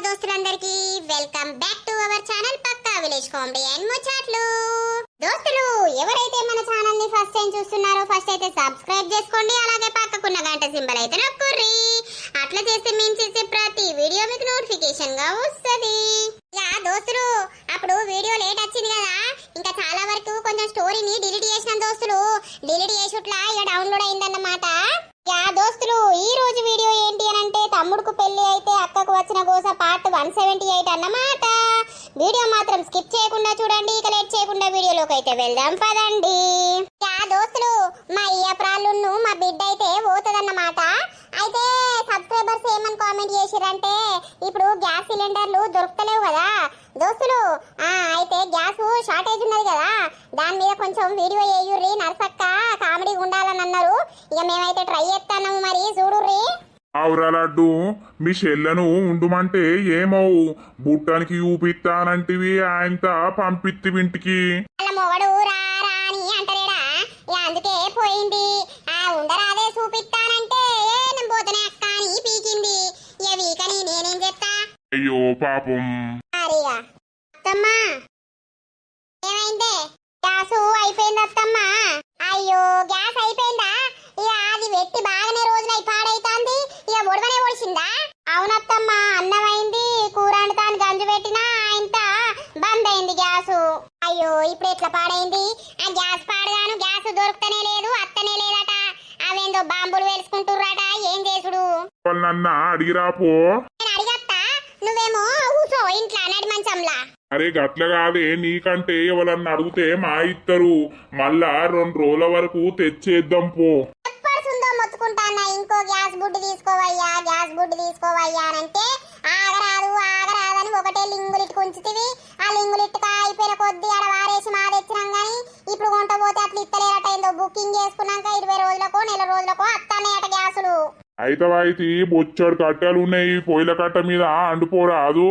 దోస్తులందరికీ welcome back to our channel పక్కా village comedy and ముచ్చట్లు. దోస్తులు ఎవరైతే మన ఛానల్ ని ఫస్ట్ టైం చూస్తున్నారో ఫస్ట్ అయితే సబ్స్క్రైబ్ చేసుకోండి, అలాగే పక్కకున్న గంట సింబల్ అయితే నొక్కుర్రి. అట్లా చేస్తే మేము చేసే ప్రతి వీడియో మీకు నోటిఫికేషన్ గా వస్తది. యా దోస్తులు, అప్పుడు వీడియో లేట్ వచ్చింది కదా, ఇంకా చాలా వరకు కొంచెం స్టోరీని డిలీట్ చేసిన దోస్తులు. డిలీట్ చేసుట్లా ఇక డౌన్లోడ్ అయిందన్నమాట. యా దోస్తులు, ఈ రోజు వీడియో ఏంటి అని అంటే తమ్ముడుకు పెళ్లి అయితే అక్కకు వచ్చిన గోస పార్ట్ 178 అన్నమాట. వీడియో మాత్రం స్కిప్ చేయకుండా చూడండి. ఇక లేట్ చేయకుండా వీడియోలోకి అయితే వెళ్దాం పదండి. యా దోస్తులు, మా ఇయ్యప్రాళ్ళును మా బిడ్డ అయితే పోతుందన్నమాట. అయితే సబ్స్క్రైబర్స్ ఏమని కామెంట్ చేసిరంటే ఇప్పుడు గ్యాస్ సిలిండర్లు దొరుకుతలేవు కదా దోస్తులు, అయితే గ్యాస్ షార్టేజ్ ఉన్నది కదా, దాని మీద కొంచెం వీడియో వేయుర్రి నర్సక్క, కామెడీ ఉండాలని అన్నారు. ఇక మేమైతే ట్రై చేస్తాము, మరి చూడుర్రి. ఆవురా లడ్డు, మీ చెల్లను ఉండుమంటే ఏమవు బుట్టానికి ఊపిస్తానంటివి, ఆయనతో పంపిత్తి ఇంటికి. వాళ్ళ మొగడు రా రా అని అంటలేడా, అందుకే పోయింది. ఉండరాదే చూపిస్తానంటే నేను పోతనే అక్క అని పీకింది. ఇక వీకని నేనేం చెప్తా. అయ్యో పాపం. అత్తమ్మా ఏమైందే? గ్యాస్ అయిపోయింది అత్తమ్మా. అయ్యో గ్యాస్ అయిపోయిందా? ఇక అది వెట్టి బాగానే రోజులై పాడైతాంది, ఇక ఒడవనే ఒడిచిందా? అవునత్తమ్మా, అన్నమైంది, కూర అంటాను గంజు పెట్టినా ఇంత బంద్ అయింది గ్యాసు. అయ్యో ఇప్పుడు ఎట్లా పాడైంది? ఆ గ్యాస్ పాడగాను గ్యాస్ దొరుకుతనే లేదు, అత్తనే లేదట. అవేందో బాంబులు వేసుకుంటుర్రట, ఏం చేసుడు? వాళ్ళన్నా అడిగిరాపో. నేను అడిగత్తా, నువ్వేమో ఊసో ఇంట్లో నడి మంచంలా. అరే గట్ల కాదే, నీకంటే ఎవరన్నా అడిగితే మా ఇత్తరు, మళ్ళా 2 రోజుల వరకు తెచ్చేద్దాం పో. ఎప్పడుందో మొత్తుకుంటానా ఇంకో గ్యాస్ బుడ్డి తీసుకోవయ్యా, గ్యాస్ బుడ్డి తీసుకోవయ్యా అంటే ఆగరాదు ఆగరాదని ఒకటే లింగులిట్టు ఉంచుతివి. ఆ లింగులిట్టుక అయిపోయిన కొద్ది ఆడ వారేసి మా తెచ్చినాం గానీ ఇప్పుడు కొంట పోతే అట్లా ఇత్తలేరట. ఏందో బుకింగ్ చేసుకున్నాక 20 రోజులకో నెల రోజులకో అత్తానేట గ్యాసులు. అయితే బొచ్చడు కట్టెలు ఉన్నాయి, పొయ్యిల కట్ట మీద అండుపోరాదు.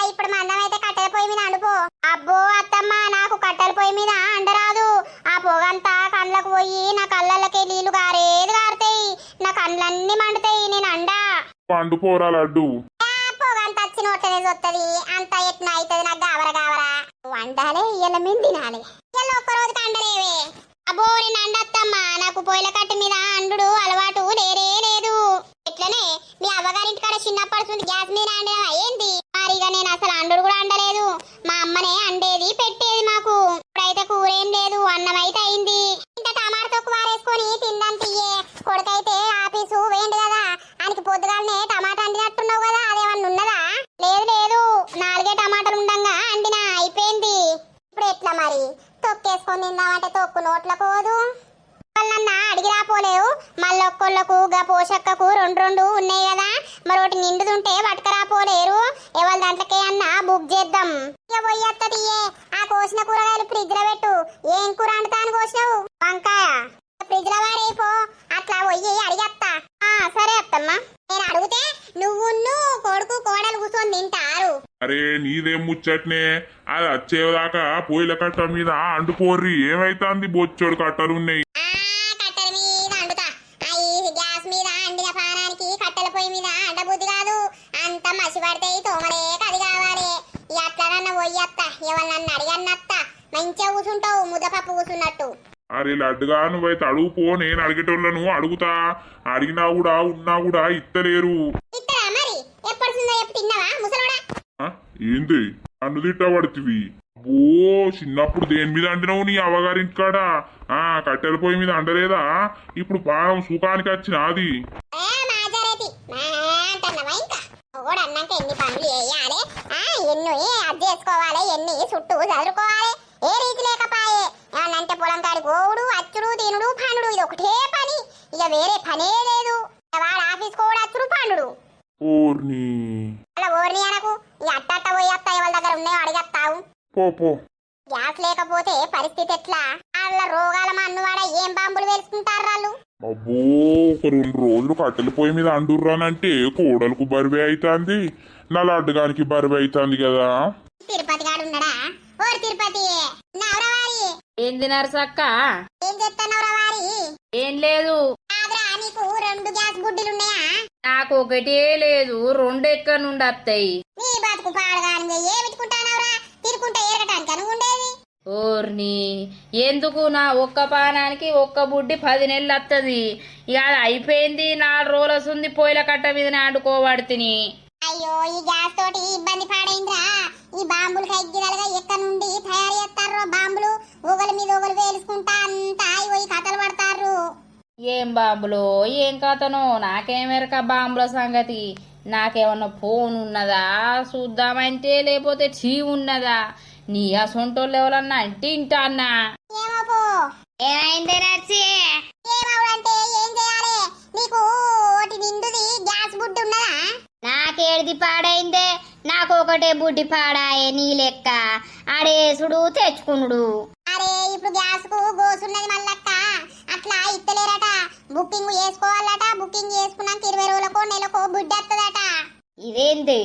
ఇప్పుడు మందం అయితే కట్టెల పొయ్యి మీద అండుపో. అబ్బో అత్తమ్మ, నాకు కట్టెల పొయ్యి మీద అండరాదు. ఆ పొగంతా కళ్ళకు పోయి నా కళ్ళకి నీళ్లు గారేది గారుతాయి, నా కళ్ళన్నీ మండుతాయి, నేను అండా. అండుపోరా లడ్డు. పొగంత వచ్చి నోట్లనే వస్తుంది, అంత ఎట్న అవుతుంది నాకు గావర గావర. వండాలే ఇయ్యాల మేము తినాలి, ఇయ్యాల ఒక్కరోజుకి అండలేవే. అబ్బో నేను అండత్తమ్మా, నాకు పొయ్యిల కట్ట మీద అండు అలవాటు లేరే లేదు. ఇట్లనే మీ అవ్వగారింటి కాడ చిన్నప్పటి గ్యాస్ మీద అండినా ఏంది? మరిగా నేను అసలు అండు కూడా అండలేదు, మా అమ్మనే అండేది పెట్టేది మాకు. ఇప్పుడైతే కూర ఏం లేదు, అన్నం అయితే అయింది. ఇంత టమాటా తొక్కు వారేసుకొని తిందాం తీయే. కొడుకైతే ఆఫీసు వేయండి కదా, ఆయనకి పొద్దుగాలనే టమాటా అండినట్టున్నావు కదా, అదేమన్నా ఉన్నదా? లేదు లేదు, 4 టమాటాలు ఉండంగా అండినా అయిపోయింది. ఇప్పుడు ఎట్లా మరి? తొక్కేసుకొని తిందామంటే తొక్కు నోట్ల పోదు. వాళ్ళన్నా అడిగి రాపోలేవు, మళ్ళొక్కళ్ళకు గా పోషక్కకు 2 ఉన్నాయి కదా, మరొకటి నిండుతుంటే పట్టుకరాపోలేరు. ఎవరి దాంట్లోకే అన్నా బుక్ చేద్దాం. ఇక పోయత్త తీయే, ఆ కోసిన కూరగాయలు ఫ్రిడ్జ్ లో పెట్టు. ఏం కూర అంటాను కోసినావు? వంకాయ. ఫ్రిడ్జ్ లో వారేపో, అట్లా పోయి అడిగత్తా. సరే అత్తమ్మా, నేను అడిగితే నువ్వున్ను కొడుకు కోడలు కూర్చొని తింటారు. అరే నీదేం ముచ్చట్నే, అది వచ్చేదాకా పొయ్యిల కట్ట మీద అండుకోర్రి. ఏమైతాంది, బొచ్చడు కట్టలున్నాయి. కట్టెల మీద అండుతా. గ్యాస్ మీద అండిన పానానికి కట్టెల పొయ్యి మీద అండబుద్ధి కాదు, అంత మసి పడితే తోమలే కది కావాలి. ఎట్లనన్నా పోయత్తా, ఎవరినన్నా అడిగన్నత్తా. మంచిగా కూర్చుంటావు, ముద్దపప్పు కూర్చున్నట్టు. అరే లడ్డుగా నువ్వైతే అడుగుపో, నేను అడిగేటోళ్ళను అడుగుతా. అడిగినా కూడా ఉన్నా కూడా ఇత్తలేరు. ఇత్తరా మరి? ఎప్పటిందో చెప్పు, తిన్నావా ముసలోడా? ఏంది నన్ను తిట్టబడుతుంది? ఓ చిన్నప్పుడు దేని మీద అండినావు నీ అవ్వగారింటి కాడ? కట్టెల పొయ్యి మీద అండలేదా? ఇప్పుడు పానం సుఖానికి వచ్చిన అది. అన్నాక ఎన్ని పనులు చేయాలి, ఎన్ని అది చేసుకోవాలి, ఎన్ని చుట్టూ చదువుకోవాలి, ఏ రీతి లేకపాయే. ఏమన్నంటే పొలం కాడి గోవుడు అచ్చుడు తినుడు పండుడు, ఇది ఒకటే పని, ఇక వేరే పనే లేదు. వాడు ఆఫీస్ కూడా అచ్చుడు పండుడు. ఓర్ని అలా ఓర్ని అనకు, ఇక అట్ట పోయేస్తా, ఎవరి దగ్గర ఉన్నాయో అడిగేస్తావు. పో. గ్యాస్ లేకపోతే పరిస్థితి ఎట్లా? వాళ్ళ రోగాల మన్నువాడ ఏం బాంబులు వేసుకుంటారు వాళ్ళు. అబ్బో, ఒక 2 రోజులు కట్టెల పొయ్యి మీద అండుర్రానంటే కోడలకు బరువే అవుతుంది, నా లడ్డుగానికి బరువే అవుతుంది కదా. తిరుపతి గాడు ఉన్నాడా? ఓరు తిరుపతి, ఏంది నరసక్క? ఏం చెప్తున్నావురా వారి? ఏం లేదు. కాదురా, నీ నీకు 2 గ్యాస్ బుడ్డిలున్నాయా? నాకు ఒకటే లేదు, 2 ఎక్కడి నుండి వస్తాయి? నీ బతుకు పాడగాని ఏమిట్టుకుంటానవరా? తిరుకుంటా ఏరగటానికి నువ్వు ఉండేది. ఓర్ని, ఎందుకు నా ఒక్క పానానికి ఒక్క బుడ్డి 10 నెలలు వస్తుంది. ఇక అది అయిపోయింది, 4 రోజులు వస్తుంది. పొయ్యిల కట్ట మీదనే అండుకోబడితిని. అయ్యో ఈ గ్యాస్ తోటి ఇబ్బంది పాడైందిరా. ఈ బాంబులు కైగిదలుగా ఎక్కడి నుండి తయారు చేస్తారో బాంబులు ఒకరి మీద ఒకరు వేలుసుకుంటా అంతా ఈ కథలు పడతారు. ఏం బాంబులో ఏం కథనో నాకేమెరక బాంబుల సంగతి. నాకేమన్నా ఫోన్ ఉన్నదా చూద్దామంటే, లేకపోతే చీ ఉన్నదా? నీ అసొంటోళ్ళు ఎవరన్నా అంటే ఇంటాన్నా? ఏమో పో. ఏమైంది నచ్చి? ఏమవుడంటే ఏం చేయాలి? నీకు ఒకటి నిండుది గ్యాస్ బుడ్డి ఉన్నదా? నాకేడిది పాడైందే? నాకు ఒకటే బుడ్డి పాడాయే నీ లెక్క. ఆడేసుడు తెచ్చుకునుడు. అరే ఇప్పుడు గ్యాస్ కు గోసున్నది మల్లక్క. అట్లా ఇత్తలేరట. బుకింగ్ చేసుకోవాలట. బుకింగ్ చేసుకున్నాక 20 రోజులకో నెలకో బుడ్డి వస్తుందట. ఇదేంది?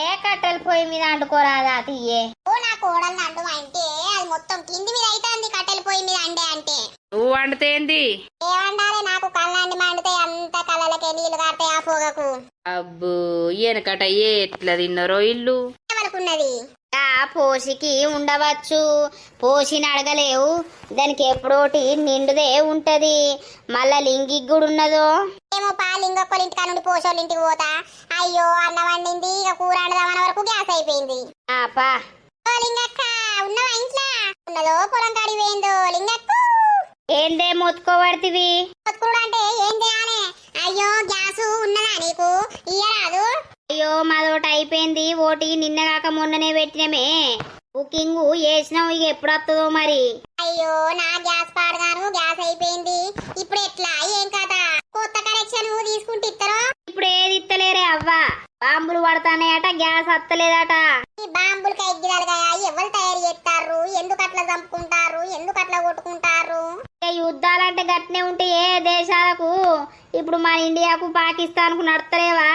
ఏ కట్టెల పొయ్యి మీద అంటుకోరాదా తీయే? ఓ నా కోడలు అండు అంటే అది మొత్తం కింది మీద అవుతుంది. కట్టెల పొయ్యి మీద అండే అంటే నువ్వు వండుతేంది? ఏమండాలి? నాకు కళ్ళండి మండితే అంత కళ్ళకే నీళ్లు కారుతాయి ఆ పొగకు. అబ్బో, వెనకట ఎట్లా తిన్నారో ఇల్లు. ఏమనుకున్నది? పోషికి ఉండవచ్చు, పోషిని అడగలేవు. దానికి ఎప్పుడోటి నిండుదే ఉంటది. మళ్ళా లింగికి కూడా ఉన్నదో ఏమో. పాలింగొక్కల ఇంటికా నుండి పోషోళ్ళ ఇంటికి పోతా. అయ్యో అన్నం వండింది, ఇక కూర వండదామన్న వరకు గ్యాస్ అయిపోయింది. పా. ఓ లింగక్క ఉన్నవా ఇంట్లో? ఉన్నదో పొలం కాడి పోయిందో లింగక్క? ఏందే మొత్తుకోబడితివి? బతుకుడు అంటే ఏం చేయాలి? అయ్యో గ్యాస్ ఉన్నదా నీకు? ఇయ్యరాదు? అయ్యో మాదోటి అయిపోయింది. ఓటి నిన్నగాక మొన్ననే పెట్టినమే. బుకింగ్ చేసినావు, ఇక ఎప్పుడు వస్తుందో మరి. అయ్యో నా గ్యాస్ పాడగాను. గ్యాస్ అయిపోయింది. ఇప్పుడు ఎట్లా? ఏం కదా? కొత్త కనెక్షన్ తీసుకుంటే ఇస్తారో? ఇప్పుడు ఏది ఇత్తలేరే అవ్వా. బాంబులు పడతానేట, గ్యాస్ వస్తలేదట. ఈ బాంబులు కైగిదాలుగా ఎవరు తయారు చేస్తారు? ఎందుకు అట్లా చంపుకుంటారు? ఎందుకు అట్లా కొట్టుకుంటారు? యుద్ధాలంటే గట్నే ఉంటే ఏ దేశాలకు, ఇప్పుడు మన ఇండియాకు పాకిస్తాన్ కు నడతలేవా?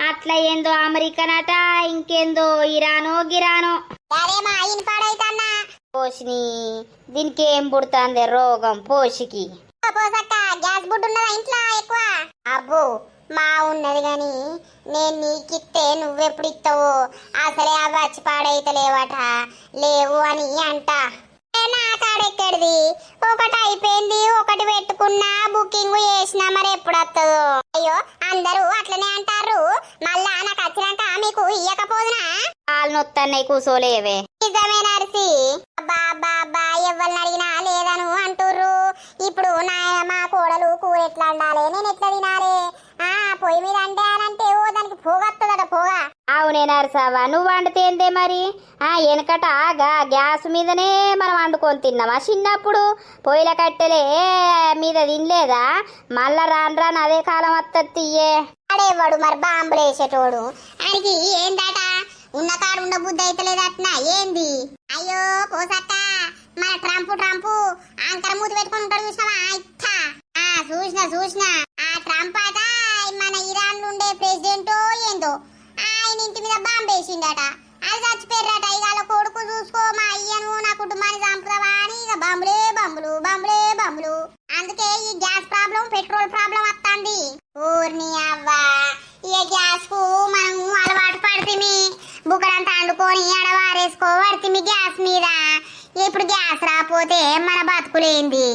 అట్లా ఏందో అమెరికనట, ఇంకేందో ఇరానో గిరానో. అరేమా ఆయన పాడైతన్నా. పోషిని దీనికి ఏం పుడుతుంది రోగం పోషికి? పోసక్క గ్యాస్ బుడ్ ఉన్నదా ఇంట్లో ఎక్కువ? అబ్బో మా ఉన్నది గాని నేను నీకిస్తే నువ్వెప్పుడు ఇస్తావు? అసలే అవి వచ్చి పాడైతలేవట. లేవు అని అంట. నా కాడెక్కడిది? ఒకటి అయిపోయింది, ఒకటి పెట్టుకున్నా, బుకింగ్ చేసినా, మరి ఎప్పుడు వస్తుందో? అయ్యో అందరూ అట్లనే అంటారు. మళ్ళా నాకు వచ్చినాక మీకు ఇయ్యకపోదునా? కాళ్ళు నొత్తన్నాయి, కూసోలేవే. నిజమే నర్సి. అబ్బా ఎవరిని అడిగినా లేదను అంటుర్రు. ఇప్పుడు మా కోడలు కూర ఎట్లా వండాలి, నేను ఎట్లా తినాలి? పొయ్యి మీద అంటే ఓ దానికి పోగొస్తుందట పోగా. అవునే నరసావా, నువ్వు వండితేందే మరి? వెనకట గ్యాస్ మీదనే మనం వండుకొని తిన్నామా చిన్నప్పుడు? పొయ్యిల కట్టెలే మీద తినలేదా? మళ్ళా రాను రాను అదే కాలం వస్తుంది తీయే. అడేవాడు మరి బాంబులు వేసేటోడు. ఆయనకి ఏందట? ఉన్న కాడు ఉన్న బుద్ధి అయితే లేదట్నా ఏంది? అయ్యో పోసక్క మన ట్రంప్ ఆంకర మూతి పెట్టుకుని ఉంటాడు చూసినావా? ఇట్టా చూసిన ఆ ట్రంప్ అట మన ఇరాన్ నుండే ప్రెసిడెంట్ ఏందో ఆయన ఇంటి మీద బాంబు వేసిండట. అది చచ్చిపోయారట. ఇక వాళ్ళ కొడుకు చూసుకో మా అయ్యను నా కుటుంబాన్ని చంపుతావా అని ఇక బాంబులే బాంబులు. అందుకే ఈ గ్యాస్ ప్రాబ్లం, పెట్రోల్ ప్రాబ్లం వస్తుంది. ఊర్ని అవ్వా ఇక గ్యాస్ కు మనం అలవాటు పడితే బుక్కడంతా వండుకొని అడవారేసుకోబడితే గ్యాస్ మీద. ఇప్పుడు గ్యాస్ రాపోతే మన బతుకులేంది?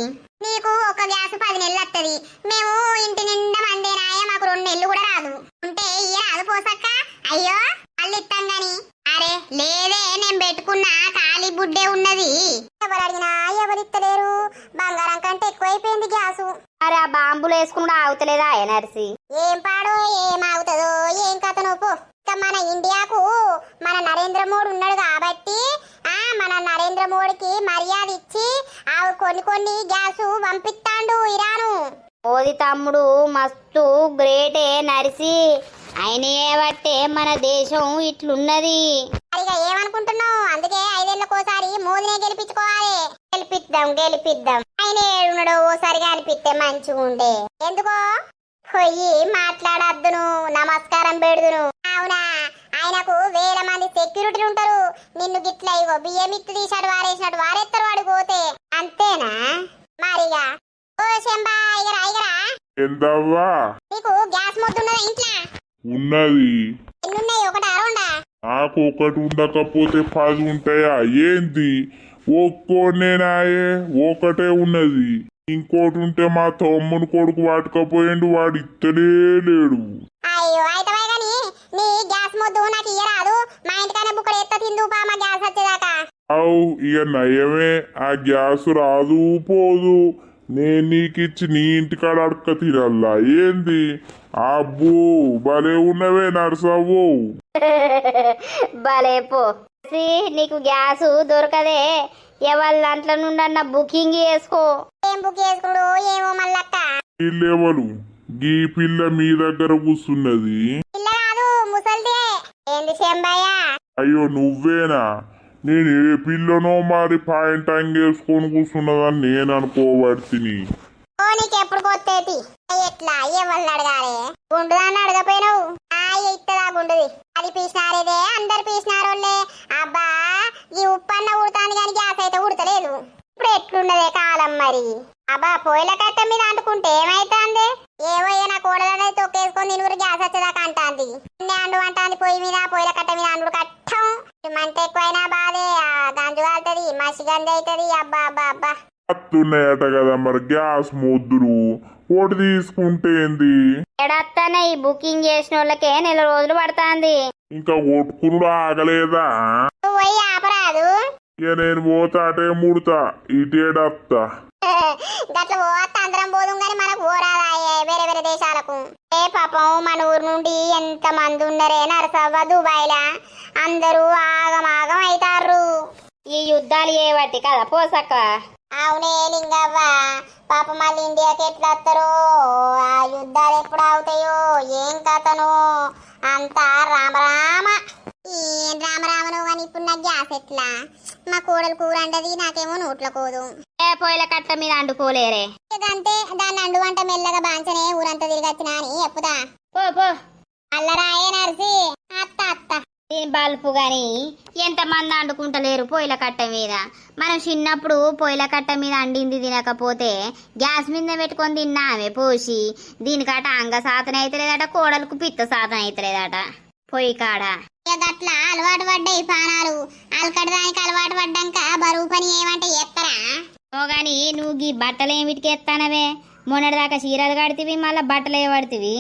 నీకు ఒక గ్యాస్ 10 నెలలు వస్తుంది. మేము ఇంటి నిండా మందేనాయ, మాకు 2 నెలలు కూడా రాదు. ఉంటే ఇయ్య రాదు పోసక్క? అయ్యో మళ్ళీ ఇస్తాం గాని. అరే లేదే, నేను పెట్టుకున్నా ఖాళీ బుడ్డే ఉన్నది. ఎవరు అడిగినా ఎవరు ఇస్తలేరు. బంగారం కంటే ఎక్కువైపోయింది గ్యాసు. అరే ఆ బాంబులు వేసుకుని ఆగుతలేదా నర్సి? ఏం పాడో ఏం ఆగుతుందో ఏం కథ నోపు. మన ఇండియాకు మన నరేంద్ర మోడీ ఉన్నాడు కాబట్టి మన నరేంద్ర మోడీకి మర్యాద ఇచ్చి కొన్ని గ్యాసు పంపిస్తాండు ఇరాను. మోదీ తమ్ముడు మస్తు గ్రేటే నర్సి. ఆయనే బట్టే మన దేశం ఇట్లున్నది. ఇక ఏమనుకుంటున్నావు? అందుకే 5 ఏళ్ళకోసారి మోదీనే గెలిపించుకోవాలి. గెలిపిద్దాం. ఆయన ఏడున్నాడో ఓసారిగా అనిపిస్తే మంచిగా ఉండే. ఎందుకో పోయి మాట్లాడద్దును, నమస్కారం పెడుదును. అవునా? ఆయనకు 1000 మంది సెక్యూరిటీ ఉంటారు. నిన్ను గిట్ల ఇగో బియ్యం ఇత్తు తీసాడు వారేస్తారు వాడు పోతే. అంతేనా మరిగా? ఓ శంబా ఐగరా ఎంతవ్వా? నీకు గ్యాస్ మొద్దున్నదా ఇంట్లో? ఉన్నది. ఎన్నున్నాయి? ఒకటా రెండా? నాకు ఒకటి ఉండకపోతే 10 ఉంటాయా ఏంది? ఒక్కోనేనాయే ఒకటే ఉన్నది. ఇంకోటి ఉంటే మా తమ్ముని కొడుకు వాటుకపోయిండు, వాడు ఇత్తనే లేడు. అయ్యో అయితవే గాని నీ గ్యాస్ మొద్దు నాకు ఇయ్యరాదు. మా ఇంటికనే బుక్కడు ఎత్త తిందుపా మా గ్యాస్ వచ్చేదాకా. అవు ఇక నయమే, ఆ గ్యాస్ రాదు పోదు. నేను నీకిచ్చి నీ ఇంటికాడ అడక్క తినల్లా ఏంది? అబ్బో భలే ఉన్నవే నర్సవ్వు. భలే పో. నీకు గ్యాస్ దొరకదే, ఎవరి దాంట్లో నుండన్న బుకింగ్ చేసుకో. ఏం బుక్ చేసుకుడు ఏమో మల్లక్క. వీళ్ళెవరు? గీ పిల్ల మీ దగ్గర కూర్చున్నది. పిల్ల కాదు ముసల్దే. ఏంది శంబయ్య? అయ్యో నువ్వేనా? నేను ఏ పిల్లనో మరి పాయింట్ అంగేసుకొని కూర్చున్నదని నేను అనుకోబడితిని. ఓ నీకెప్పుడు కొత్తేటి? ఎట్లా ఎవరిని అడగాలి? గుండుదాన్ని అడగపోయినావు. ఇత్తదా గుండుది? అది పీసినారేదే, అందరు పీసినారోళ్ళే. అబ్బా ఈ ఉప్పన్న ఉడతాంది కానీ గ్యాస్ అయితే ఉడతలేదు. ఇప్పుడు ఎట్లున్నదే కాలం మరి? అబ్బా పొయ్యిల కట్ట మీద అంటుకుంటే ఏమైతుంది? ఏవో నా కూడదనే తొక్కేసుకొని నేను గ్యాస్ వచ్చేదాకా అంటాంది. అండు అంటాంది పొయ్యి మీద, పొయ్యిల కట్ట మీద అండు కట్టం. మంట ఎక్కువైనా బాధే, గంజు కాలుతుంది, మసి గంజి అవుతుంది. అబ్బా అబ్బా అబ్బా వస్తున్నాయట కదా మరి గ్యాస్ మొద్దులు. ఓటు తీసుకుంటే ఏంది? ఎడత్తనే ఈ బుకింగ్ చేసిన వాళ్ళకే 4 రోజులు పడుతుంది. ఇంకా కొట్టుకునుడు ఆగలేదా? నువ్వు పోయి ఆపరాదు. ఇక నేను పోతా అటే ముడతా ఇటేడత్తా. గట్ల పోతే అందరం పోదుం గాని మనకు పోరాదాయే వేరే వేరే దేశాలకు. ఏ పాపం మన ఊరు నుండి ఎంత మంది ఉన్నరే నరసవ్వ దుబాయ్లా. అందరూ ఆగమాగం అవుతారు. ఈ యుద్ధాలు ఏవట్టి కదా పోసక్క. అవునే లింగవ్వ, పాప మళ్ళీ ఇండియాకి ఎట్లా వస్తారో, ఆ యుద్ధాలు ఎప్పుడు అవుతాయో ఏం కథనో అంతా రామరామ. ఏం రామరామను కానీ ఇప్పుడు నాకు గ్యాస్ ఎట్లా? మా కోడలు కూర అంటది, నాకేమో నోట్ల కోదు. ఏ పొయ్యిల కట్ట మీద అండుకోలేరే. అంతే, దాన్ని అండు వంట మెల్లగా బాంచనే ఊరంతా తిరిగొచ్చినా అని చెప్పుదా. పో పో. అల్లరాయే నర్సి. అత్త అత్త దీని బల్పు గాని ఎంతమంది అండుకుంటలేరు పొయ్యిల కట్ట మీద. మనం చిన్నప్పుడు పొయ్యిల కట్ట మీద అండింది తినకపోతే గ్యాస్ మీద పెట్టుకొని తిన్నామే పోసి. దీనికట అంగ సాధన అవుతలేదట, కోడలకు పిత్త సాధన అవుతలేదట పొయ్యి కాడ. గట్లా అలవాటు పడ్డాయి పానాలు. అలకడదానికి అలవాటు పడ్డాక బరువు పని ఏమంటే చేస్తారా? గాని నువ్వు ఈ బట్టలు ఏమిటికి ఎత్తానవే? మొన్నటిదాకా చీరలు కడితివి, మళ్ళా బట్టలు ఏ పడితివి.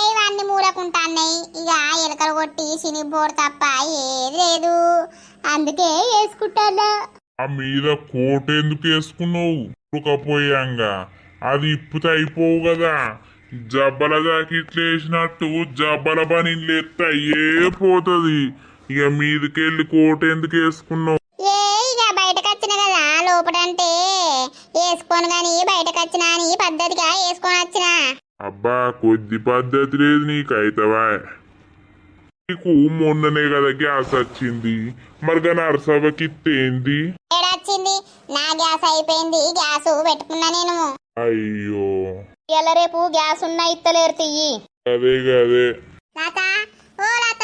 ఇవన్నీ మూలకుంటాన్నాయి. ఇక ఎలకలు కొట్టి సినిపోడు తప్ప ఏది లేదు, అందుకే వేసుకుంటాను. ఆ మీద కోట ఎందుకు వేసుకున్నావు? ఉడకపోయాంగా అది ఇప్పుతే అయిపోవు కదా. జబ్బల జాకెట్లు వేసినట్టు జబ్బల పనిలు ఎత్తే అయ్యే పోతుంది. ఇక మీదకెళ్ళి కోట ఎందుకు వేసుకున్నావు? ఇక బయటకు వచ్చిన కదా లోపలంటే వేసుకోను గాని బయటకు వచ్చినా అని పద్ధతిగా వేసుకొని వచ్చిన. అబ్బా కొద్ది పద్ధతి లేదు నీకైతవా? నీకు మొన్ననే కదా గ్యాస్ వచ్చింది, మరి నరసభకి ఇత్తేంది? ఏడొచ్చింది? నా గ్యాస్ అయిపోయింది, గ్యాస్ పెట్టుకున్నా నేను. అయ్యో ఇలా రేపు గ్యాస్ ఉన్నా ఇత్తలేరు తియ్యి. అదే గదే. లత, ఓ లత,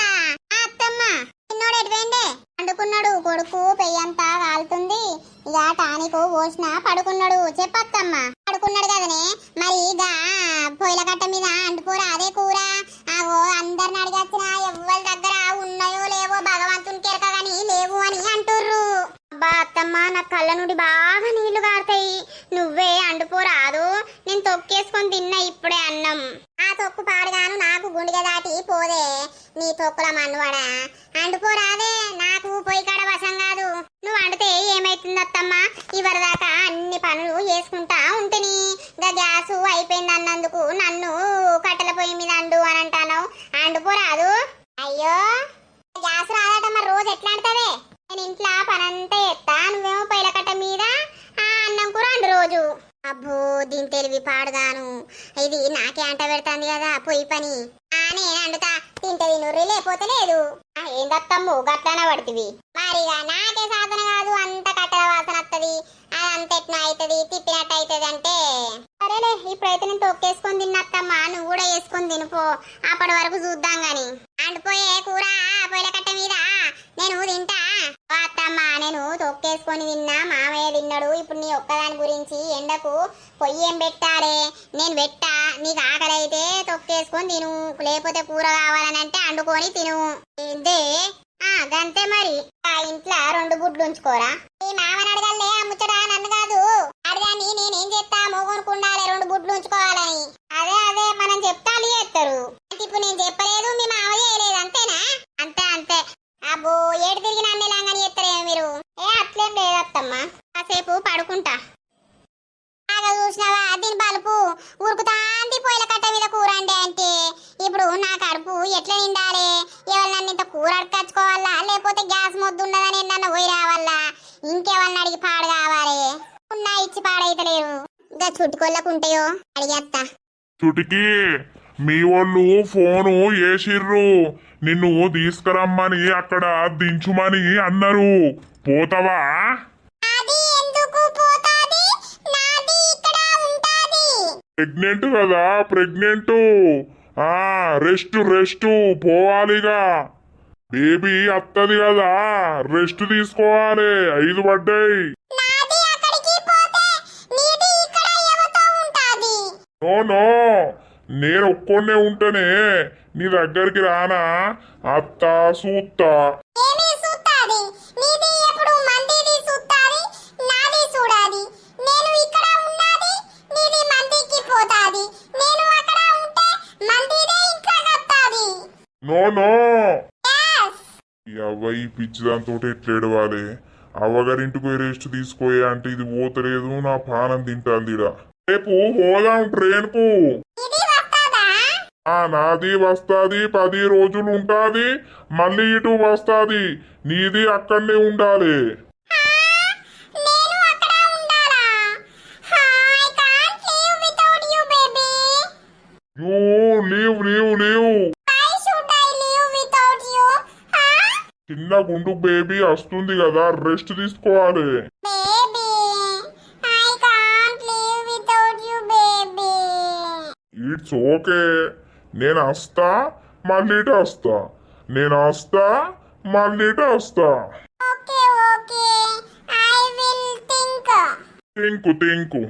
అత్తమ్మ చిన్నోడు ఎటుపోయిండే? పండుకున్నాడు, కొడుకు పెయ్యంతా కాలుతుంది. ఇక టానికు పోసిన పడుకున్నాడు. చెప్పత్తమ్మ పడుకున్నాడు కదనే. మరి ఇక పొయ్యిల కట్ట మీద అంటుకోరా అదే కూర? ఆగో అందరిని అడిగొచ్చినా ఎవరి దగ్గర ఉన్నాయో లేవో భగవంతునికి ఎరక గాని లేవు అని అంటుర్రు. అబ్బా అత్తమ్మ, నా కళ్ళ నుండి బాగా నీళ్లు కారుతాయి. నువ్వే అండుకోరాదు? నేను తొక్కేసుకొని తిన్నా ఇప్పుడే అన్నం. ఆ తొక్కు పాడుగాను నాకు గుండెగా దాటి పోదే. నీ తొక్కుల మన్నువాడా, అండుకోరాదే? నాకు పొయ్యి కాడ వశం కాదు. నువ్వు అండితే ఏమైతుందత్తమ్మ? ఇవరిదాకా అన్ని పనులు చేసుకుంటా ఉంటిని. గ్యాసు అయిపోయింది అన్నందుకు నన్ను కట్టెల పొయ్యి మీద అండు అని అంటాను. అండుకోరాదు? అయ్యో గ్యాస్ రాదట, మరి రోజు ఎట్లా అంటవే? నేను ఇంట్లో పనంతా ఎత్తా, నువ్వేమో పొయ్యిల కట్ట మీద అన్నం కూర అండు రోజు. అబ్బో దీని తెలివి పాడుగాను. ఇది నాకే అంట పెడతాంది కదా పొయ్యి పని. నేను అండుతా, తింటే తినుర్రి లేకపోతే లేదు. ఏందత్తమ్ము గట్లన పడుతుంది? మరిగా నాకే సాధన కాదు, అంత కట్టెల వాసన వస్తుంది. అదంత ఎట్లా అవుతుంది, తిప్పినట్టు అవుతుంది అంటే. సరేలే ఇప్పుడైతే నేను తొక్కేసుకొని తిన్నత్తమ్మా, నువ్వు కూడా వేసుకొని తినిపో. అప్పటి వరకు చూద్దాం గాని. అండిపోయే కూర పొయ్యిల కట్ట మీద నేను తింటా. అత్తమ్మా నేను తొక్కేసుకొని తిన్నా, మామయ్య తిన్నాడు. ఇప్పుడు నీ ఒక్కదాని గురించి ఎండకు పొయ్యి ఏం పెట్టాడే? నేను పెట్టా, నీకు ఆకలి అయితే తొక్కేసుకొని తిను, లేకపోతే కూర కావాలని అంటే అండుకొని తిను. ఏందే గంతే మరి. ఆ ఇంట్లో 2 గుడ్లు ఉంచుకోరా. ఈ మామని అడగలే ఆ ముచ్చట, నన్ను కాదు అడగాని. నేనేం చెప్తా మోగొనుకుండాలి 2 గుడ్లు ఉంచుకోవాలని. అదే మనం చెప్తాను చేస్తారు. ఇప్పుడు నేను చెప్పలేదు, మీ మామ చేయలేదు, అంతేనా? అంతే అంతే. అబ్బో ఏడు తిరిగి నన్నేలాగాని చెప్తారేమో మీరు. అట్లేం లేదత్తమ్మా, కాసేపు పడుకుంటా. బాగా చూసినావా దీని బలుపు ఉరుకుతాంది పొయ్యిల కట్ట మీద కూర అంటే. ఇప్పుడు నా కడుపు ఎట్లా నిండాలి? ఎవరినన్ను ఇంత కూర అడకచ్చుకోవాలా, లేకపోతే గ్యాస్ మొద్దు ఉన్నదని ఎన్న పోయి రావాలా, ఇంకెవరిని అడిగి పాడు కావాలి? ఉన్నా ఇచ్చి పాడైతలేరు. ఇంకా చుట్టుకొల్లకు ఉంటాయో అడిగేస్తా. చుటికి మీ వాళ్ళు ఫోను వేసిర్రు, నిన్ను తీసుకురమ్మని అక్కడ దించుమని అన్నారు. పోతావా? ప్రెగ్నెంట్ కదా, ప్రెగ్నెంట్. రెస్ట్ పోవాలిగా. బేబీ అత్తది కదా, రెస్ట్ తీసుకోవాలి. 5 పడ్డాయి. నో నేను ఒక్కొన్నే ఉంటేనే నీ దగ్గరికి రానా? అత్త సూత్తా. నో అవ్వయి పిచ్చి దాంతో ఎట్లేడవాలి. అవ్వగారింటికి పోయి రెస్ట్ తీసుకోయా అంటే ఇది పోతలేదు, నా పానం తింటాంది. రేపు పోదాం ట్రైన్ కు. నాది వస్తాది, 10 రోజులు ఉంటాది, మళ్ళీ ఇటు వస్తాది. నీది అక్కడనే ఉండాలి. లీవ్ చిన్న గుండు బేబీ వస్తుంది కదా, రెస్ట్ తీసుకోవాలి. It's okay. నేను వస్తా మళ్ళీ ఇటు వస్తా, నేను వస్తా మళ్ళీ ఇటు వస్తా. థింకు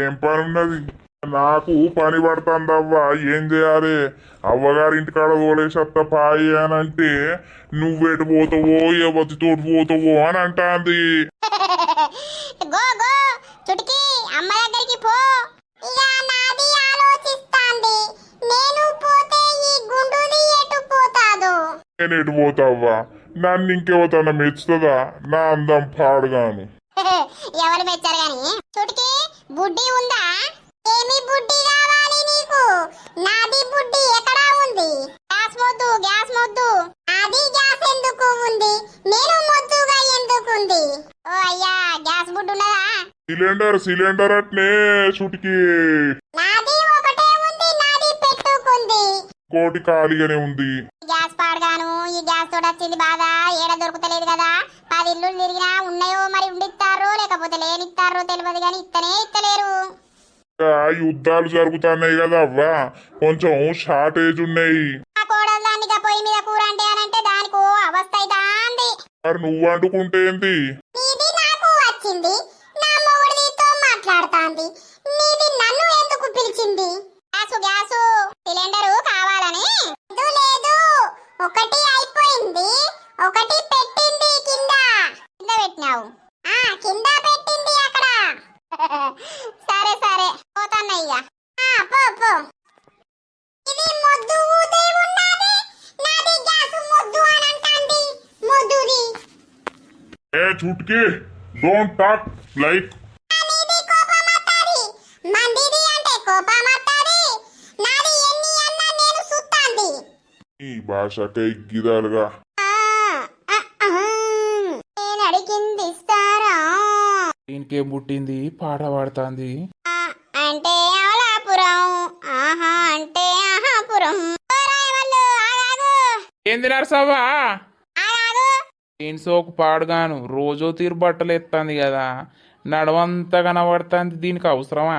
ఏం పని ఉన్నది? నాకు పని పడుతుందవ్వా, ఏం చేయాలి? అవ్వగారింటి కాడ తోలేసత్త పాయి అని అంటే నువ్వెటు పోతావో ఎవరితో పోతావో అని అంటాంది. నేను ఎటు పోతావా? నన్ను ఇంకెవతన్నా మెచ్చుతుందా? నా అందం పాడుగాను. ఎవరు మెచ్చారు గాని? చుటికి బుడ్డి ఉందా? ఏమి బుడ్డి కావాలి నీకు? నాది బుడ్డి ఎక్కడా ఉంది? గ్యాస్ మొద్దు. అది గ్యాస్ ఎందుకు ఉంది? నేను మొద్దుగా ఎందుకు ఉంది? ఓ అయ్యా, గ్యాస్ బుడ్డి ఉన్నదా? సిలిండర్ అట్నే చుటికి. నాది ఒకటే ఉంది, నాది పెట్టుకుంది. కోటి ఖాళీగానే ఉంది. గ్యాస్ పాడగాను. ఈ గ్యాస్ తోటి వచ్చింది బాధ. ఏడ దొరుకుతలేదు కదా. 10 ఇల్లు తిరిగినా ఉన్నాయో మరి ఉండిస్తారో లేకపోతే లేనిస్తారో తెలియదు కానీ ఇస్తలేరు. యుద్ధాలు జరుగుతున్నాయి కదా అవ్వా, కొంచెం షార్టేజ్ ఉన్నాయి. కోడదానిగా పొయ్యి మీద కూర అంటే దానికో అవస్థ అవుతాంది. మరి నువ్వు వండుకుంటే ఏంది? నీది నాకు వచ్చింది, నా మొగుడితో మాట్లాడుతాంది. నీది నన్ను ఎందుకు పిలిచింది? గ్యాసు సిలిండరు కావాలని. లేదు, ఒకటి అయిపోయింది, ఒకటి పెట్టింది కింద పెట్టినావు. కింద పెట్టింది అక్కడ. సరే పోతాన్నయ్యా. పో. ఇది మొద్దు ఉన్నది, నాది గ్యాస్ మొద్దు అని అంటాంది. మొద్దుది. చుట్కి డోంట్ టాక్ లైక్. నీది కోపమత్తది, మందిది అంటే కోపమత్తది. నాది ఎన్ని అన్నా నేను సుత్తాంది. ఈ భాషకై గిదాలుగా నేను అడిగింది ఇస్తారా? దీనికేం పుట్టింది? పాట పాడుతాంది. అంటే అమలాపురం. అంటే ఆహాపురం. ఏంది నరసవ్వా? ఆగాగు. దేని సోకు పాడుగాను రోజో తీరు బట్టలు ఎత్తాంది కదా నడవంతా కనబడుతుంది దీనికి అవసరమా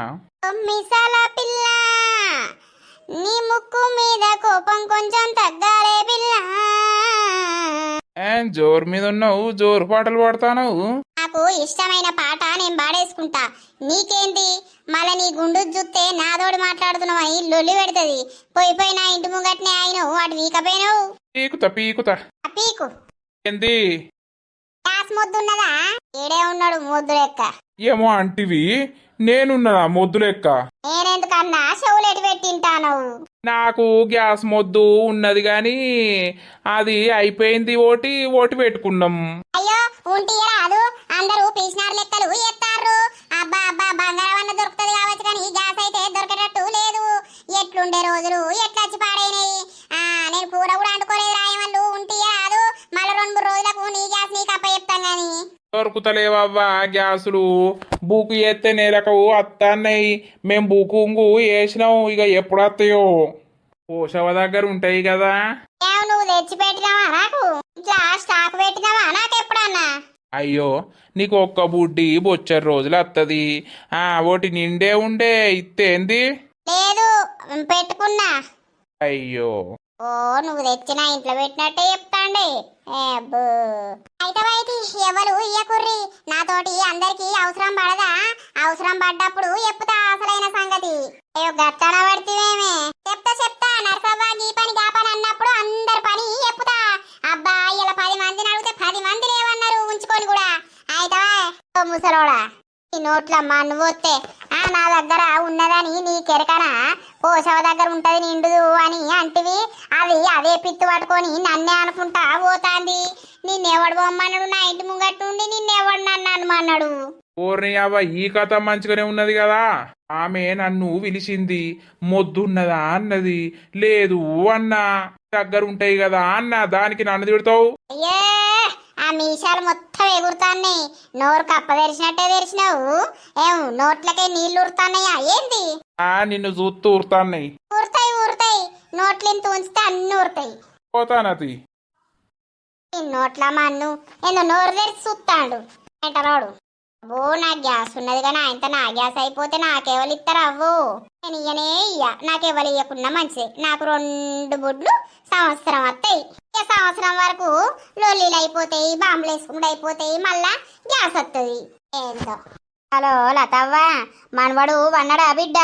మిసాల పిల్ల నీ ముక్కు మీద కోపం కొంచెం తగ్గాలే పిల్ల. జోరు మీద ఉన్నావు జోరు పాటలు పాడతావు నాకు ఇష్టమైన పాట నేను పాడేసుకుంటా, నీకేంది? మళ్ళీ నీ గుండు జుత్తే నాదోడు మాట్లాడుతున్నావు లొల్లి పెడుతుంది. పోయి నా ఇంటి ముంగట్నే అయినవు అటు వీకపోయినావు. పీకుతా పీకుతా పీకు ఏంది గ్యాస్ మొద్దున్నదా? ఏడే ఉన్నాడు మొద్దు లెక్క. ఏమో అంటివి నేనున్నా మొద్దు లెక్క నేనెందుకన్నా చెవులెటు పెట్టింటాను. నాకు గ్యాస్ మొద్దు ఉన్నది గాని అది అయిపోయింది ఓటి ఓటి పెట్టుకున్నాం. అయ్యో ఉంటి రాదు, అందరూ పీసినారు లెక్కలు ఎత్తారు. అబ్బా అబ్బా బంగారం అన్న దొరుకుతుంది కావచ్చు కానీ గ్యాస్ అయితే దొరికేటట్టు లేదు. ఎట్లుండే రోజులు ఎట్లచ్చి పాడైనాయి. నేను కూర కూడా అంటుకోలేదు రాయమల్లు. ఉంటి రాదు, మళ్ళీ 2-3 రోజులకు నీ గ్యాస్ నీకు అప్ప చెప్తాం గాని. దొరుకుతలేవవ్వా గ్యాసులు బుక్ చేస్తే నెలకు అత్తన్నాయి. మేము బుకింగ్ వేసినాం ఇక ఎప్పుడు వస్తాయో పోషవ దగ్గర ఉంటాయి కదా. నువ్వు తెచ్చి పెట్టినావా నాకు? ఇట్లా స్టాక్ పెట్టినావా నాకు ఎప్పుడన్నా? అయ్యో నీకు ఒక్క బుడ్డి బొచ్చరు రోజులు వస్తుంది. ఒకటి నిండే ఉండే ఇత్తేంది లేదు పెట్టుకున్నా. అయ్యో ఓ నువ్వు తెచ్చిన ఇంట్లో పెట్టినట్టే చెప్తాండే. అయితే ఎవరు ఇయ్యకుర్రి, నాతోటి అందరికి అవసరం పడదా? అవసరం పడ్డప్పుడు చెప్తా అసలైన సంగతి. అయ్యో గట్టన పడితేవేమే. చెప్తా నర్సవ్వ ఈ పని గా పని అన్నప్పుడు అందరి పని చెప్తా. అబ్బా ఇలా 10 మందిని అడిగితే 10 మంది లేవన్నారు ఉంచుకొని కూడా. అయితే ముసలోడా ఈ నోట్లమ్మా నువ్వు వస్తే నా దగ్గర ఉన్నదని నీ కెరకనా? పోషవ దగ్గర ఉంటది నిండుదు అని అంటివి. అది అదే పిత్తు పట్టుకొని నన్నే అనుకుంటా పోతాంది. నిన్నెవడు బొమ్మన్నాడు? నా ఇంటి ముంగట్టు ఉండి నిన్నెవడు నన్ను అనుమన్నాడు? ఓర్ని అవ్వ ఈ కథ మంచిగానే ఉన్నది కదా. ఆమె నన్ను పిలిచింది మొద్దున్నదా అన్నది. లేదు అన్నా దగ్గర ఉంటాయి కదా అన్న దానికి నన్ను తిడతావు. అయ్యే ఆ మీసాలు మొత్తం ఎగురుతాన్ని. నోరు కప్ప తెరిచినట్టే తెరిచినావు. ఏం నోట్లకే నీళ్లు ఉరుతాన్నాయా ఏంది? నిన్ను చూస్తూ ఊరుతాన్నాయి. ఊరుతాయి నోట్లింత ఉంచితే అన్ని ఊరుతాయి. పోతానది నోట్ల మన్ను ఏందో నోరు తెరిచి చూస్తాడు ఏంటరాడు. అబ్బో నా గ్యాస్ ఉన్నది కానీ ఆయన నా గ్యాస్ అయిపోతే నాకెవరు ఇస్తారు? అవ్వు నేను ఇయ్యనే నాకెవరు ఇయ్యకున్నా మంచిది. నాకు 2 బుడ్లు సంవత్సరం వస్తాయి. సంవత్సరం వరకు లొల్లీలు అయిపోతాయి, బాంబులు వేసుకుంటూ అయిపోతాయి, మళ్ళా గ్యాస్ వస్తుంది. ఏంటో. హలో లతవ్వ మనవడు వన్నడా బిడ్డ?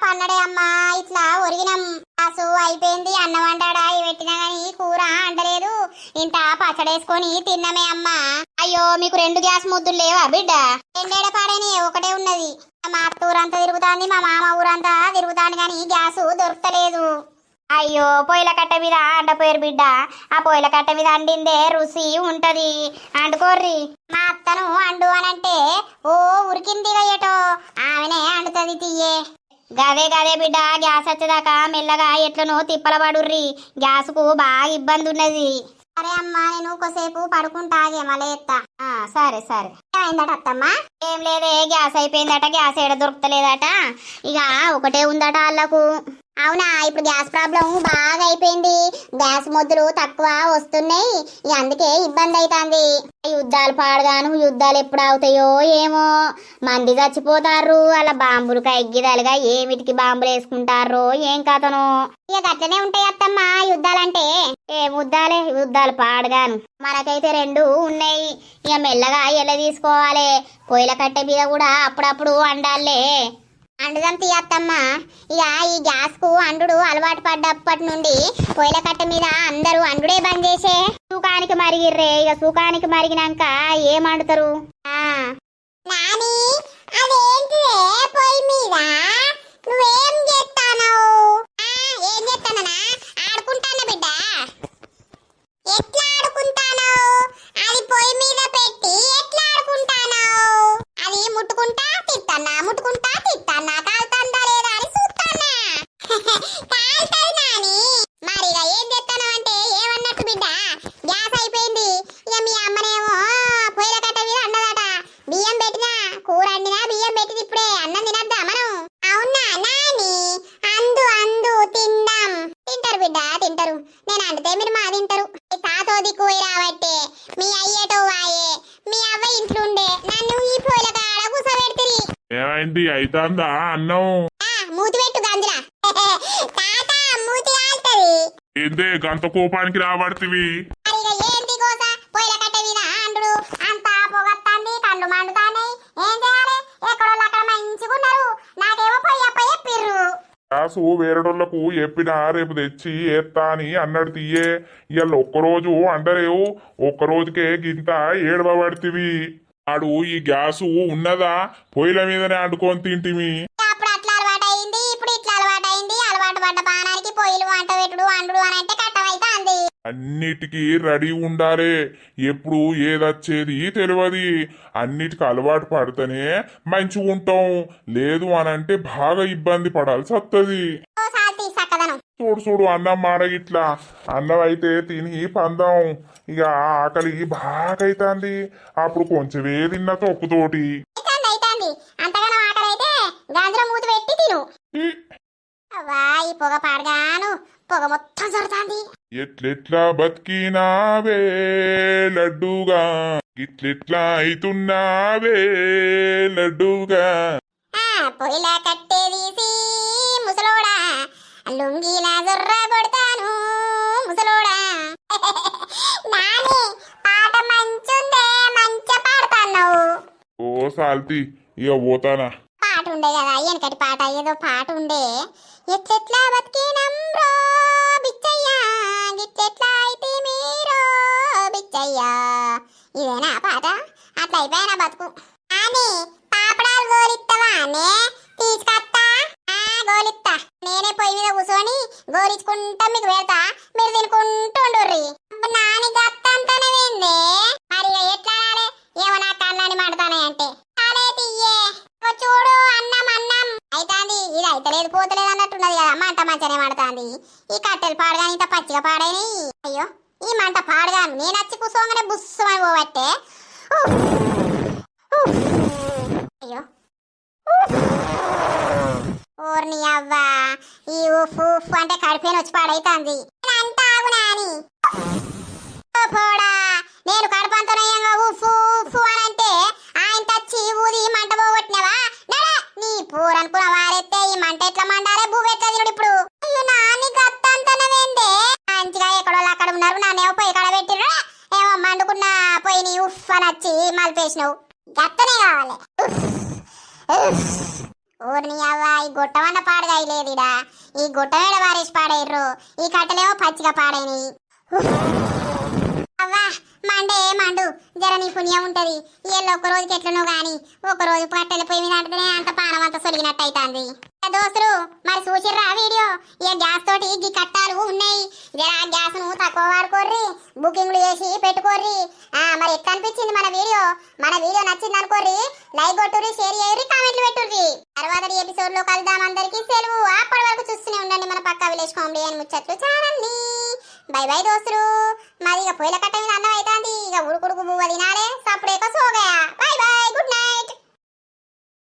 పన్నడే అమ్మా. ఇట్లా ఒరిగినాం. గ్యాసు అయిపోయింది. అన్నం వండాడా పెట్టినా గాని కూర అంటలేదు. ఇంత పచ్చడేసుకొని తిన్నమే అమ్మా. అయ్యో మీకు 2 గ్యాస్ ముద్దులు లేవా బిడ్డ? 2 ఏడ పాడని ఒకటే ఉన్నది. మా అత్త ఊరంతా తిరుగుతాంది, మా మామ ఊరంతా తిరుగుతాంది కానీ గ్యాసు దొరకలేదు. అయ్యో పొయ్యిల కట్ట మీద అంటపోయారు బిడ్డ. ఆ పొయ్యిల కట్ట మీద అండిందే రుచి ఉంటది, అండుకోర్రి. మా అత్తను అండు అనంటే ఓ ఉరికింది అయ్యటో. ఆమెనే అండుతుంది తీయే. గదే బిడ్డ గ్యాస్ వచ్చేదాకా మెల్లగా ఎట్లనో తిప్పల పడుర్రి. గ్యాస్కు బాగా ఇబ్బంది ఉన్నది. సరే అమ్మా నేను కొసేపు పడుకుంటా. మళ్ళీ ఎత్తా. సరే ఏమైందట అత్తమ్మా? ఏం లేదే గ్యాస్ అయిపోయిందట. గ్యాస్ ఏడ దొరుకుతలేదట. ఇక ఒకటే ఉందట వాళ్ళకు. అవునా? ఇప్పుడు గ్యాస్ ప్రాబ్లం బాగా అయిపోయింది. గ్యాస్ మొద్దులు తక్కువ వస్తున్నాయి. అందుకే ఇబ్బంది అవుతుంది. యుద్ధాలు పాడగాను. యుద్ధాలు ఎప్పుడు అవుతాయో ఏమో. మంది చచ్చిపోతారు. అలా బాంబులు కగ్గిదాలుగా ఏమిటికి బాంబులు వేసుకుంటారో ఏం కథను. ఇక అట్లనే ఉంటాయి అత్తమ్మా యుద్ధాలంటే. యుద్ధాలు పాడగాను. మనకైతే 2 ఉన్నాయి. ఇక మెల్లగా ఎలా తీసుకోవాలి. పొయ్యిల కట్టె మీద కూడా అప్పుడప్పుడు వండాలే. అండుదాం తీయత్తమ్మా. ఇక ఈ గ్యాస్ కు అండు అలవాటు పడ్డప్పటి నుండి పొయ్యిల కట్ట మీద అందరూ అండుడే బంద్ చేసే. సుఖానికి మరిగిర్రే. ఇక సుఖానికి మరిగినాక ఏం అండుతారు? నాని అదేంటిదే పొయ్యి మీద నువ్వేం చేస్తానవు? ఏం చేస్తానా? ఆడుకుంటానా బిడ్డ? ఎట్లా ఆడుకుంటానవు? అది పొయ్యి మీద పెట్టి ఎట్లా ఆడుకుంటానవు? అది ముట్టుకుంటా తిట్టానా కాలుతుందా లేదా అని చూస్తానా. కాలుతుంది నాని. మరి ఇక ఏం చేస్తాను అంటే ఏమన్నట్టు బిడ్డ? గ్యాస్ అయిపోయింది. ఇక మీ అమ్మనేమో పొయ్యిల కట్ట మీద అన్నదట. బియ్యం పెట్టినా కూర అండినా బియ్యం పెట్టింది. ఇప్పుడే అన్నం తినద్దా మనం? అవునా నాని? అందు తింటారు బిడ్డ తింటారు. నేను అండితే మీరు మా తింటారు. తాతో దిక్కుపోయి రాబట్టే మీ అయ్య ఏంది అయితాందా అన్నం మూతి పెట్టు గంజుల తాత మూతి కాలుతుంది ఏందే గంత కోపానికి రాబడుతుంది ఏంటి కోస పొయ్యిల కట్ట మీద అండు అంతా పొగత్తాంది కళ్ళు మండుతాయి ఏం చేయాలి ఎక్కడోళ్ళు అక్కడ మంచిగున్నారు నాకేమో పొయ్యి పిర్రు గ్యాసు వేరేటోళ్లకు చెప్పినా రేపు తెచ్చి ఏత్తా అని అన్నాడు తీయే ఇవాళ ఒక్కరోజు అండలేవు ఒక్కరోజుకే గింత ఏడవబడితివి ఆడు ఈ గ్యాసు ఉన్నదా పొయ్యిల మీదనే అండుకొని తింటివి అప్పుడు అట్లా అలవాటు అయింది ఇప్పుడు ఇట్లా అలవాటు అయింది అలవాటు పడ్డ పానానికి పొయ్యిలు వంట పెట్టుడు అండు అని అంటే కట్టమైతాంది అన్నిటికీ రెడీ ఉండాలి ఎప్పుడు ఏదొచ్చేది తెలియదు అన్నిటికీ అలవాటు పడితేనే మంచిగా ఉంటాం లేదు అనంటే బాగా ఇబ్బంది పడాల్సి వస్తుంది ఓ సాల్తీ సక్కదనం చూడు చూడు అన్నం మాడగిట్లా అన్నం అయితే తిని పందాం ఇక ఆకలి బాగా అవుతుంది అప్పుడు కొంచెమే తిన్న తొక్కుతోటి అయితాంది అంతగానో ఆకలి అయితే గాంజుల మూతి పెట్టి తిను ఈ అవ్వా ఈ పొగ పాడగాను పొగ మొత్తం జరుగుతాంది ఎట్లెట్లా బతికినావే లడ్డుగా ఇట్లెట్లా అవుతున్నావే లడ్డుగా పొయ్యిల కట్టే తీసి ముసలోడా లుంగిలా జొర్ర కొడతాను ముసలోడా నాని పాట మంచుందే మంచి పాడతావు ఓ సాల్తి ఇక పోతానా పాట ఉండే కదా వెనకటి పాట ఏదో పాట ఉండే ఎట్లెట్లా బతికినం రో బిచ్చయ్యా గిట్లెట్లా అయితే మీరో బిచ్చయ్యా ఇదేనా పాట అట్లా అయిపోయినా బతుకు అని పాపడాలు గోలిస్తావా అనే తీసుకొస్తా గోలిస్తా నేనే పొయ్యి మీద కూర్చొని గోలించుకుంటా మీకు పెడతా మీరు తినుకుంటూ ఉండుర్రి నాని గత్తంతనే వేందే మరి ఎట్లా ఆడాలి ఏమో నా కళ్ళని మడతానే అంటే అదే తీయే చూడు అన్నం అన్నం అయితాంది ఇది అయితలేదు పోతలేదు అన్నట్టున్నది కదా మంట మంచనే మడతాంది ఈ కట్టెలు పాడగాని ఇంత పచ్చిగా పాడైనయి అయ్యో ఈ మంట పాడగాను నేను వచ్చి కూర్చోగానే బుస్సుమని పోబట్టే అయ్యో ఓర్ని అవ్వా ఈ ఉఫ్ ఉఫ్ అంటే కడిపేని వచ్చి పాడైతాంది అంతా ఆగు నాని పోడా నేను కడపంతనయంగా ఉఫ్ ఉఫ్ అని అంటే ఆయన తచ్చి ఊది మంట పోగొట్టినవా నడే నీ పూరనుకున్న వారెత్తే ఈ మంట ఎట్లా మండాలే భూమి ఎట్లా తినుడు ఇప్పుడు అయ్యో నాని గత్తంతనవేందే మంచిగా ఎక్కడో అక్కడ ఉన్నారు నాన్నేమో పొయ్యి కాడ పెట్టిర్రు ఏమో మండుకున్న పొయ్యిని ఉఫ్ అని వచ్చి మలిపేసినావు గత్తనే కావాలి ఊరిని అవ్వ ఈ గుట్టవన్న పాడగాయలేదుడా ఈ గుట్ట వేడ వారేసి పాడేర్రు ఈ కట్టలేమో పచ్చిగా పాడైనయి అవ్వా మండే మండు జర నీ పుణ్యం ఉంటది ఏళ్ళు ఒక్క రోజుకి ఎట్లనో గాని ఒక రోజు కట్టెల పొయ్యి మీద అంటేనే అంత పానం అంతా సొలిగినట్టు అవుతుంది దోస్తులు మరి చూసిర్రా వీడియో ఇక గ్యాస్ తోటి ఈ కట్టాలు ఉన్నాయి జర ఆ గ్యాస్ ను తక్కువ వాడుకోర్రి బుకింగ్లు చేసి పెట్టుకోర్రి మరి ఎట్లా అనిపించింది మన వీడియో నచ్చింది అనుకోర్రి లైక్ కొట్టుర్రి షేర్ చేయర్రి కామెంట్లు పెట్టుర్రి తర్వాత ఎపిసోడ్ లో కలుద్దాం అందరికి సెలవు అప్పటి వరకు చూస్తూనే ఉండండి మన పక్కా విలేజ్ కామెడీ అని ముచ్చట్లు ఛానల్ ని బై బై దోస్తులు మరి ఇక పొయ్యిల కట్ట మీద అన్నం అవుతుంది ఇక ఉడుకుడుకు బువ్వ తినాలే సప్పుడేక సోగయా బై బై.